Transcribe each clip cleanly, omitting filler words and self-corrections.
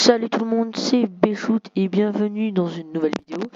Salut tout le monde, c'est Béchout et bienvenue dans une nouvelle vidéo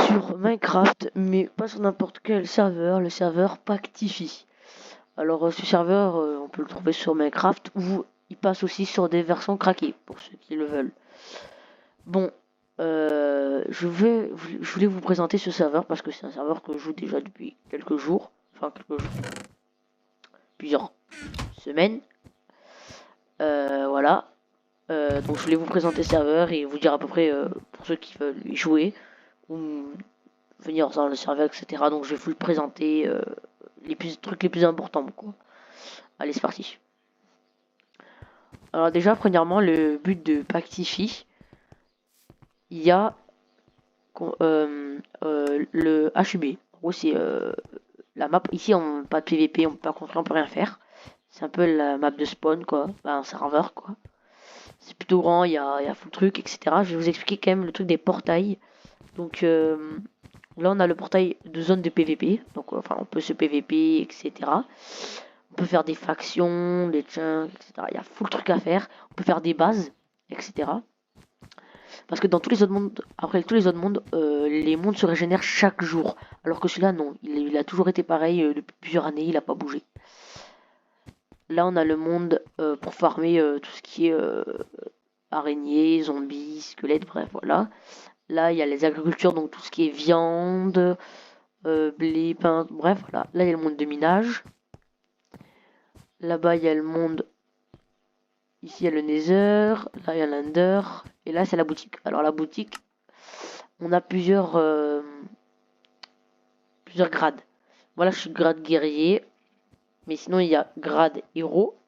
sur Minecraft, mais pas sur n'importe quel serveur, le serveur Pactify. Alors ce serveur, on peut le trouver sur Minecraft ou il passe aussi sur des versions craquées pour ceux qui le veulent. Bon, je voulais vous présenter ce serveur parce que c'est un serveur que je joue déjà depuis quelques jours, plusieurs semaines. Voilà. Donc je voulais vous présenter le serveur et vous dire à peu près pour ceux qui veulent y jouer ou venir dans le serveur, etc. Donc je vais vous le présenter trucs les plus importants, quoi. Allez, c'est parti. Alors déjà, premièrement, le but de Pactify, il y a le HUB. En gros, c'est la map. Ici, on pas de PVP, on peut pas construire, on peut rien faire. C'est un peu la map de spawn, quoi. Bah, un serveur, quoi. C'est plutôt grand, il y a full truc, etc. Je vais vous expliquer quand même le truc des portails. Donc là, on a le portail de zone de PVP. Donc enfin, on peut se PVP, etc. On peut faire des factions, des chunks, etc. Il y a full truc à faire. On peut faire des bases, etc. Parce que dans tous les autres mondes, après tous les autres mondes, les mondes se régénèrent chaque jour. Alors que celui-là, non. Il a toujours été pareil depuis plusieurs années, il n'a pas bougé. Là, on a le monde pour farmer tout ce qui est araignées, zombies, squelettes, bref, voilà. Là, il y a les agricultures, donc tout ce qui est viande, blé, pain, bref, voilà. Là, il y a le monde de minage. Là-bas, il y a le monde... Ici, il y a le Nether. Là, il y a l'Ender. Et là, c'est la boutique. Alors, la boutique, on a plusieurs grades. Voilà, je suis grade guerrier. Mais sinon, il y a grade héros,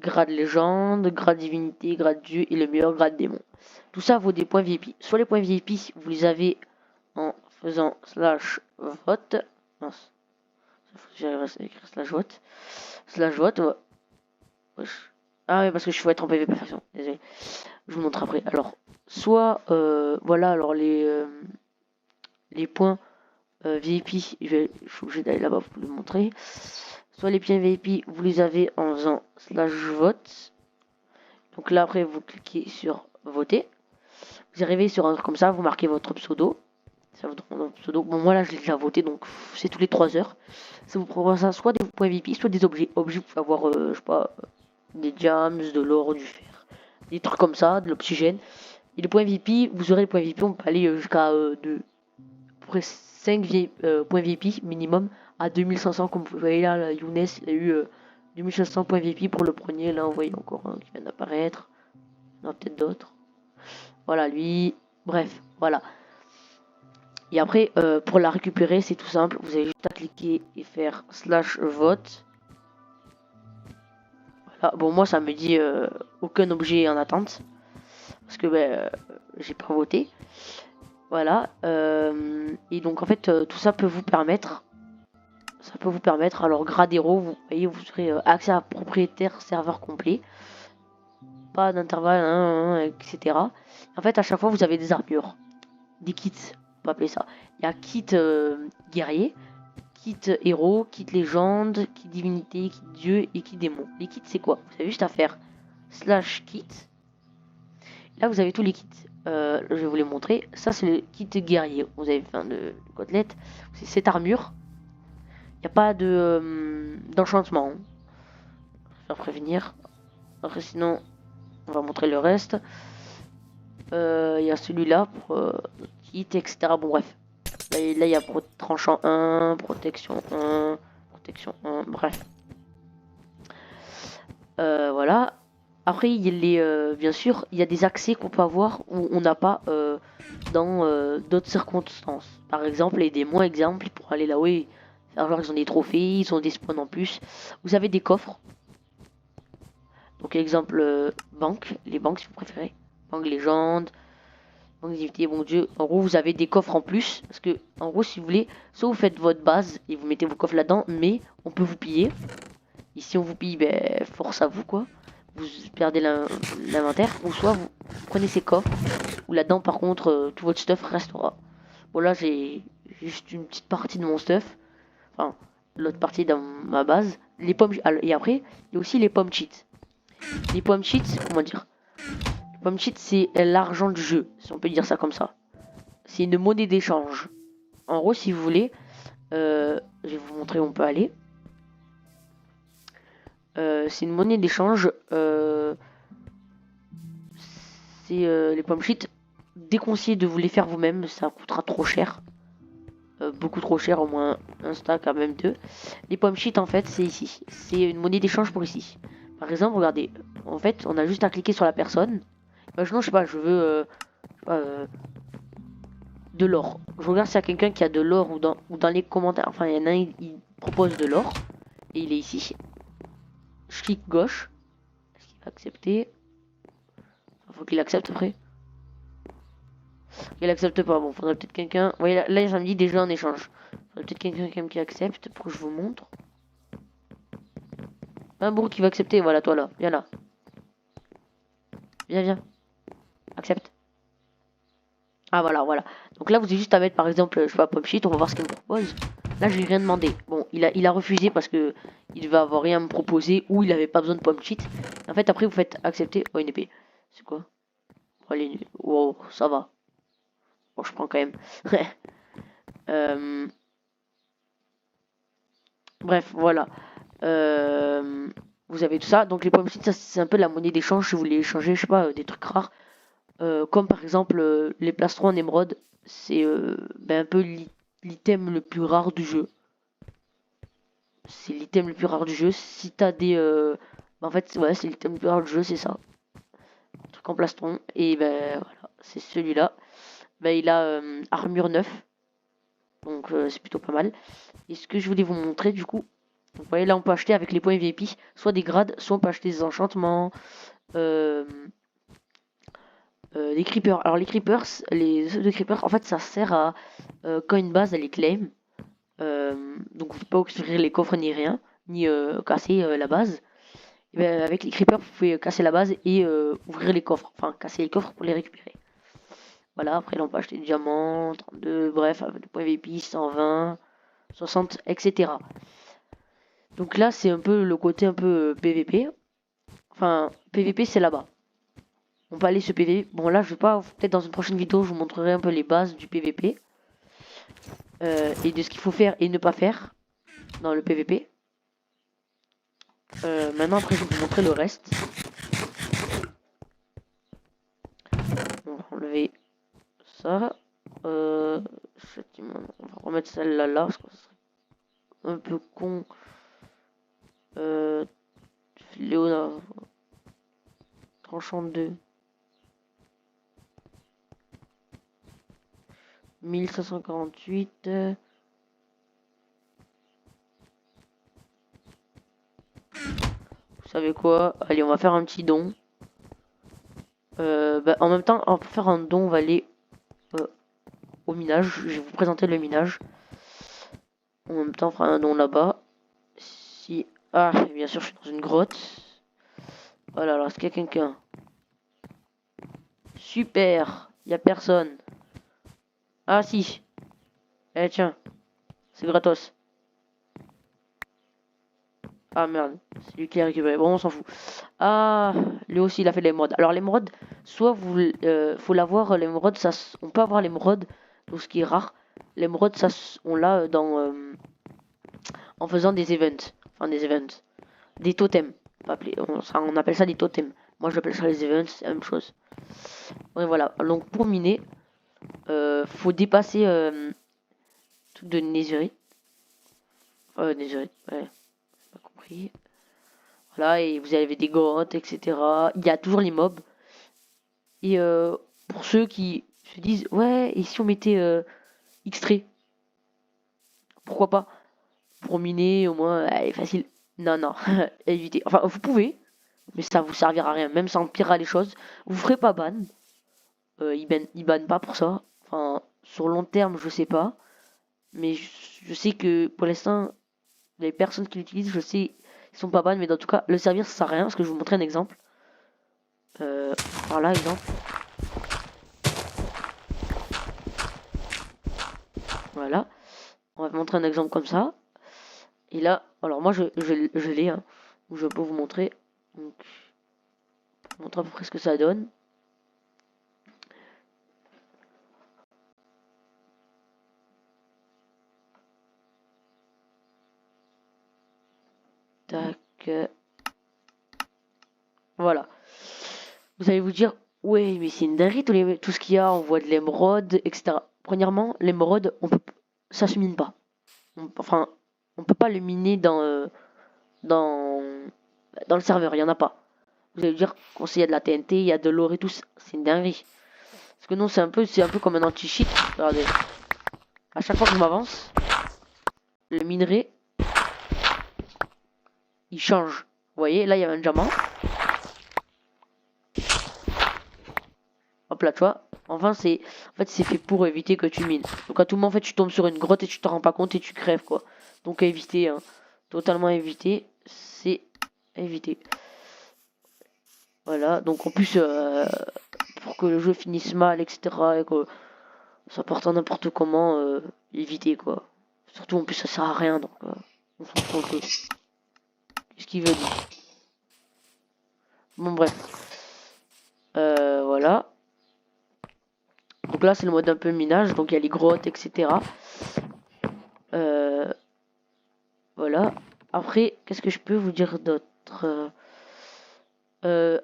grade légende, grade divinité, grade dieu et le meilleur grade démon. Tout ça vaut des points VIP. Soit les points VIP, vous les avez en faisant /vote. Mince. J'ai écrit /vote. /vote, ouais. Wesh. Ah ouais, parce que je suis être en PvP perfection. Désolé. Je vous montre après. Alors, soit, voilà, alors les points VIP, je suis obligé d'aller là-bas pour vous le montrer. Soit les points VIP, vous les avez en faisant /vote. Donc là, après, vous cliquez sur voter. Vous arrivez sur un truc comme ça, vous marquez votre pseudo. Ça vous demande un pseudo. Bon, moi là, je l'ai déjà voté, donc c'est tous les 3 heures. Ça vous propose ça, soit des points VIP, soit des objets. Objets, vous pouvez avoir, je sais pas, des diams, de l'or, du fer. Des trucs comme ça, de l'oxygène. Et les points VIP, vous aurez les points VIP, on peut aller jusqu'à 5 points VIP minimum à 2500, comme vous voyez là, la Younes, il a eu 2500 points VIP pour le premier. Là, vous voyez encore un qui vient d'apparaître. Il y en a peut-être d'autres. Voilà, lui. Bref, voilà. Et après, pour la récupérer, c'est tout simple. Vous avez juste à cliquer et faire /vote. Voilà. Bon, moi, ça me dit aucun objet en attente. Parce que j'ai pas voté. Voilà. Et donc, en fait, tout ça peut vous permettre. Alors, grade héros, vous voyez, vous aurez accès à propriétaire serveur complet. Pas d'intervalle, etc. En fait, à chaque fois, vous avez des armures. Des kits. On peut appeler ça. Il y a kit guerrier, kit héros, kit légende, kit divinité, kit dieu et kit démon. Les kits, c'est quoi? Vous avez juste à faire /kit. Là, vous avez tous les kits. Je vais vous les montrer. Ça, c'est le kit guerrier. Vous avez plein de côtelettes. C'est cette armure. Il n'y a pas d'enchantement. Je vais prévenir. Après, sinon, on va montrer le reste. Il y a celui-là pour kit, etc. Bon, bref. Là, il y a tranchant 1, protection 1, bref. Voilà. Après, bien sûr, il y a des accès qu'on peut avoir où on n'a pas dans d'autres circonstances. Par exemple, les démons, exemple, pour aller là-haut, genre, ils ont des trophées, ils ont des spawns en plus. Vous avez des coffres. Donc, exemple, banque, les banques si vous préférez. Banque légende. Bon Dieu, en gros vous avez des coffres en plus, parce que en gros si vous voulez, soit vous faites votre base et vous mettez vos coffres là-dedans, mais on peut vous piller. Et si on vous pille, force à vous quoi, vous perdez l'inventaire, ou soit vous prenez ces coffres, ou là-dedans par contre tout votre stuff restera. Bon là j'ai juste une petite partie de mon stuff, enfin l'autre partie dans ma base, les pommes, et après il y a aussi les pommes cheats. Les pommes cheats, comment dire? Pomme cheat, c'est l'argent du jeu, si on peut dire ça comme ça. C'est une monnaie d'échange. En gros, si vous voulez, je vais vous montrer où on peut aller. C'est une monnaie d'échange. C'est les pommes cheat. Déconseillé de vous les faire vous-même, ça coûtera trop cher. Beaucoup trop cher, au moins un stack à même deux. Les pommes cheat, en fait, c'est ici. C'est une monnaie d'échange pour ici. Par exemple, regardez. En fait, on a juste à cliquer sur la personne. Imaginons, je sais pas, je veux de l'or. Je regarde s'il y a quelqu'un qui a de l'or ou dans les commentaires. Enfin, il y en a un, il propose de l'or. Et il est ici. Je clique gauche. Est-ce qu'il va accepter? Faut qu'il accepte après. Il accepte pas. Bon, faudrait peut-être quelqu'un. Vous voyez, là, ça me dit déjà en échange. Faudrait peut-être quelqu'un quand même qui accepte pour que je vous montre. Un bourg qui va accepter. Voilà, toi là. Viens là. Viens, viens. Accepte. Ah, voilà, voilà. Donc là, vous avez juste à mettre par exemple, je sais pas, pop shit. On va voir ce qu'il me propose. Là, je lui ai rien demandé. Bon, il a refusé parce que il va avoir rien à me proposer ou il avait pas besoin de pop shit. En fait, après, vous faites accepter. Oh, une épée. C'est quoi? Allez, wow, ça va. Bon, je prends quand même. Bref, voilà. Vous avez tout ça. Donc les pommes cheats, ça c'est un peu la monnaie d'échange si vous voulez échanger, je sais pas, des trucs rares. Comme par exemple les plastrons en émeraude. C'est un peu l'item le plus rare du jeu. C'est l'item le plus rare du jeu. Si t'as des... en fait, ouais, c'est l'item le plus rare du jeu, c'est ça. Un truc en plastron. Et ben voilà, c'est celui-là. Ben, il a armure 9. Donc c'est plutôt pas mal. Et ce que je voulais vous montrer du coup, vous voyez là on peut acheter avec les points VIP soit des grades, soit on peut acheter des enchantements, des creepers. Alors les creepers, les œufs de creepers, en fait ça sert à quand une base elle est claim, donc vous ne pouvez pas ouvrir les coffres ni rien, ni casser la base. Et ben, avec les creepers vous pouvez casser la base et ouvrir les coffres, enfin casser les coffres pour les récupérer. Voilà, après là on peut acheter des diamants, 32, bref, avec des points VIP, 120, 60, etc. Donc là, c'est un peu le côté un peu PVP. Enfin, PVP, c'est là-bas. On peut aller se PVP. Bon, là, je vais pas. Peut-être dans une prochaine vidéo, je vous montrerai un peu les bases du PVP. Et de ce qu'il faut faire et ne pas faire dans le PVP. Maintenant, après, je vais vous montrer le reste. On va enlever ça. On va remettre celle-là là, parce que ça serait un peu con. Léonard. Tranchant 2. 1548. Vous savez quoi? Allez, on va faire un petit don. En même temps, pour faire un don, on va aller au minage. Je vais vous présenter le minage. En même temps, on fera un don là-bas. Si... Ah, bien sûr, je suis dans une grotte. Voilà, alors est-ce qu'il y a quelqu'un? Super, il n'y a personne. Ah si. Eh tiens, c'est gratos. Ah merde, c'est lui qui a récupéré. Bon, on s'en fout. Ah, lui aussi, il a fait l'émeraude. Alors l'émeraude, soit vous, faut l'avoir, l'émeraude, ça, on peut avoir l'émeraude, donc ce qui est rare. L'émeraude, ça, on l'a dans, en faisant des events. Enfin, des events. Des totems. On appelle ça des totems. Moi, j'appelle ça les events, c'est la même chose. Ouais, voilà. Donc, pour miner, faut dépasser truc de netherite. Netherite, ouais. Pas compris. Voilà, et vous avez des grottes, etc. Il y a toujours les mobs. Et pour ceux qui se disent, ouais, et si on mettait extrait, pourquoi pas? Pour miner, au moins, facile. Non, non, évitez. Enfin, vous pouvez, mais ça vous servira à rien. Même ça empirera les choses. Vous ferez pas ban. Ils bannent pas pour ça. Enfin, sur long terme, je sais pas. Mais je sais que pour l'instant, les personnes qui l'utilisent, je sais, ils sont pas ban. Mais dans tout cas, le servir, ça sert à rien. Parce que je vais vous montrer un exemple. Voilà, exemple. Voilà. On va vous montrer un exemple comme ça. Et là, alors moi, je l'ai. Hein, où je peux vous montrer. Donc, je vous montrer à peu près ce que ça donne. Vous allez vous dire, ouais, mais c'est une dinguerie tout ce qu'il y a, on voit de l'émeraude, etc. Premièrement, l'émeraude, ça se mine pas. Enfin, on peut pas le miner dans, dans le serveur, il y en a pas. Vous allez me dire, il y a de la TNT, il y a de l'or et tout, c'est une dinguerie. Parce que non, c'est un peu comme un anti-cheat. Regardez, à chaque fois que je m'avance, le minerai, il change. Vous voyez, là il y a un diamant. Hop là, tu vois. Enfin, c'est fait pour éviter que tu mines. Donc à tout moment, en fait, tu tombes sur une grotte et tu te rends pas compte et tu crèves, quoi. Donc à éviter, hein. Totalement éviter, c'est éviter. Voilà, donc en plus, pour que le jeu finisse mal, etc., et que ça parte en n'importe comment, éviter, quoi. Surtout, en plus, ça sert à rien, donc on s'en fout un peu. Qu'est-ce qu'il veut dire? Bon, bref. Voilà. Donc là, c'est le mode un peu minage, donc il y a les grottes, etc. Voilà. Après, qu'est-ce que je peux vous dire d'autre?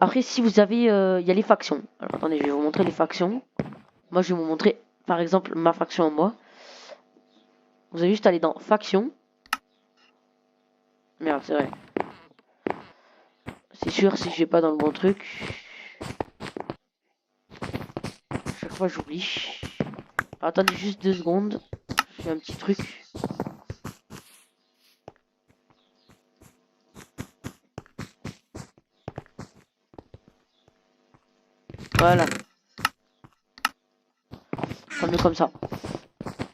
Après, si vous avez... il y a les factions. Alors, attendez, je vais vous montrer les factions. Moi, je vais vous montrer, par exemple, ma faction à moi. Vous avez juste à aller dans faction. Merde, c'est vrai. C'est sûr si je vais pas dans le bon truc. Chaque fois, j'oublie. Attendez juste 2 secondes. Je fais un petit truc. Voilà. Tant mieux comme ça.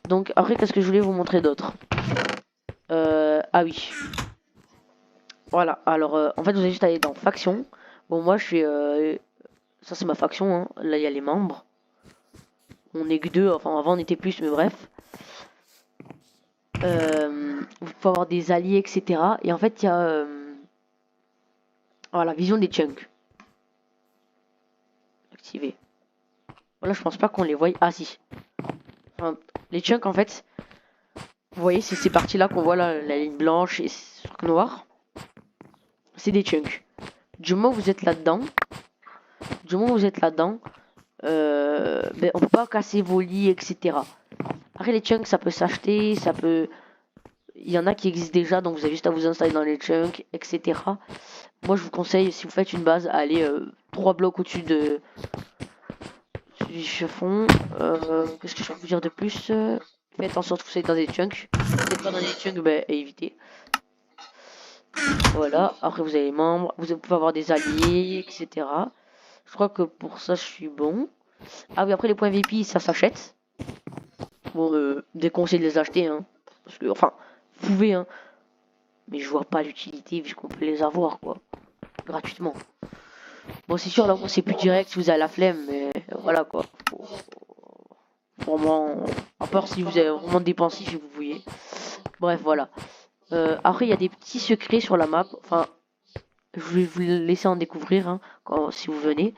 Donc, après, qu'est-ce que je voulais vous montrer d'autre? Ah oui. Voilà. Alors, en fait, vous allez juste aller dans faction. Bon, moi, je suis... ça, c'est ma faction. Hein. Là, il y a les membres. On est que 2. Enfin, avant, on était plus, mais bref. Vous pouvez avoir des alliés, etc. Et en fait, il y a... voilà, vision des chunks. Activé. Voilà, je pense pas qu'on les voie. Ah, si. Enfin, les chunks, en fait... Vous voyez, c'est ces parties-là qu'on voit là, la ligne blanche et ce truc noir. C'est des chunks. Du moment où vous êtes là-dedans, ben, on peut pas casser vos lits, etc. Après les chunks, ça peut s'acheter, ça peut... Il y en a qui existent déjà, donc vous avez juste à vous installer dans les chunks, etc. Moi, je vous conseille, si vous faites une base, à aller 3 blocs au-dessus du chiffon. Qu'est-ce que je peux vous dire de plus? Faites en sorte que vous soyez dans des chunks. Si vous n'êtes pas dans les chunks, ben, évitez. Voilà, après vous avez les membres, vous pouvez avoir des alliés, etc. Je crois que pour ça, je suis bon. Ah oui, après les points VIP, ça s'achète. Bon, déconseille de les acheter, hein. Parce que, enfin, vous pouvez, hein. Mais je vois pas l'utilité vu qu'on peut les avoir, quoi. Gratuitement. Bon, c'est sûr, là, c'est plus direct si vous avez la flemme, mais voilà, quoi. Faut vraiment... À part si vous avez vraiment dépensé, si vous voulez. Bref, voilà. Après, il y a des petits secrets sur la map. Enfin, je vais vous laisser en découvrir, hein, si vous venez.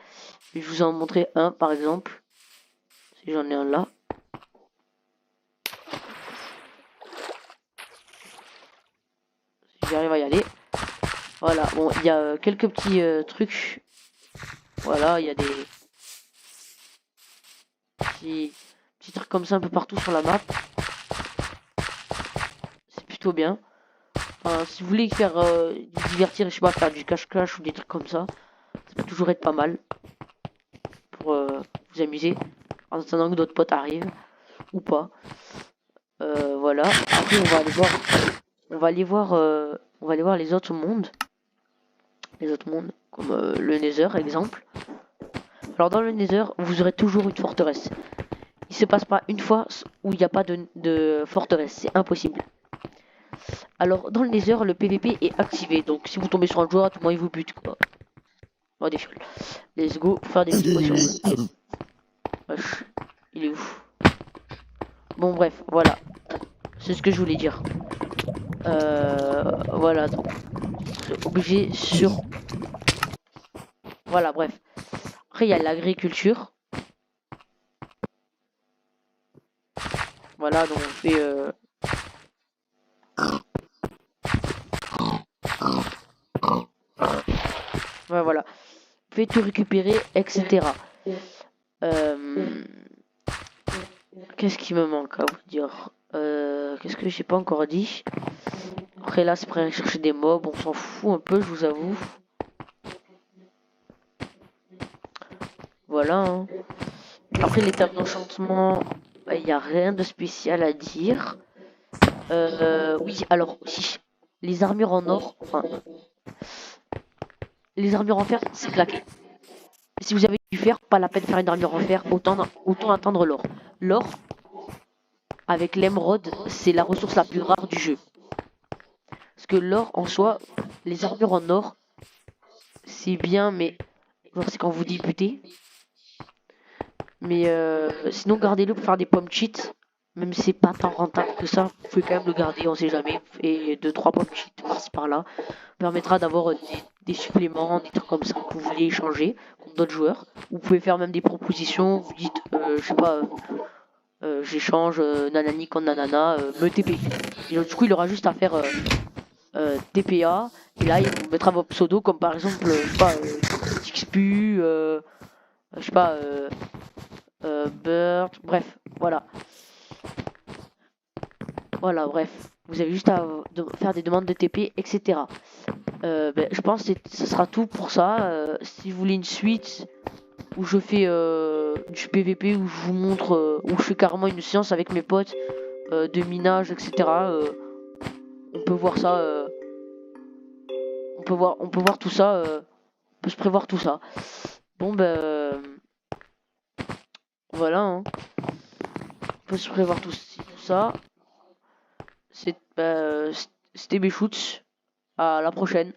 Je vais vous en montrer un, par exemple. Si j'en ai un là. Si j'arrive à y aller. Voilà, bon, il y a quelques petits trucs. Voilà, il y a des petits trucs comme ça un peu partout sur la map. C'est plutôt bien. Enfin, si vous voulez faire du divertir, je sais pas, faire du cache-cache ou des trucs comme ça peut toujours être pas mal pour vous amuser en attendant que d'autres potes arrivent ou pas. Voilà. Après, on va aller voir les autres mondes. Les autres mondes, comme le Nether, exemple. Alors dans le Nether, vous aurez toujours une forteresse. Il se passe pas une fois où il n'y a pas de forteresse, c'est impossible. Alors dans le Nether, le PVP est activé, donc si vous tombez sur un joueur, à tout moment il vous bute, quoi. Oh, des fioles. Let's go pour faire des petites potions. Wesh, il est où? Bon bref, voilà. C'est ce que je voulais dire. Voilà, donc obligé sur... Voilà, bref. Après, il y a l'agriculture. Voilà, donc on fait... Ouais, voilà. fais tout récupérer, etc. Qu'est-ce qui me manque à vous dire? Qu'est-ce que j'ai pas encore dit? Après là, c'est pour aller chercher des mobs, on s'en fout un peu, je vous avoue. Voilà. Hein. Après les tables d'enchantement, il n'y a rien de spécial à dire. Oui, alors si les armures en or, enfin les armures en fer, c'est claqué. Si vous avez du fer, pas la peine de faire une armure en fer, autant attendre l'or. L'or, avec l'émeraude, c'est la ressource la plus rare du jeu. Parce que l'or en soi, les armures en or, c'est bien, mais c'est quand vous débutez. Mais sinon, gardez-le pour faire des pommes cheats. Même si c'est pas tant rentable que ça, vous pouvez quand même le garder, on sait jamais. Et 2-3 pommes cheats par-ci par-là permettra d'avoir des suppléments, des trucs comme ça que vous voulez échanger contre d'autres joueurs. Vous pouvez faire même des propositions, vous dites, je sais pas, j'échange nanani contre nanana, me TP. Et du coup, il aura juste à faire TPA, et là, il vous mettra vos pseudos, comme par exemple, je sais pas, XPU, je sais pas, Bird, bref, voilà. Voilà, bref. Vous avez juste à faire des demandes de TP, etc. Je pense que ce sera tout pour ça. Si vous voulez une suite où je fais du PVP, où je vous montre, où je fais carrément une séance avec mes potes de minage, etc. On peut voir ça. On peut voir tout ça. On peut se prévoir tout ça. Bon voilà. Hein. On peut se prévoir tout ça. C'était Béchouts. À la prochaine.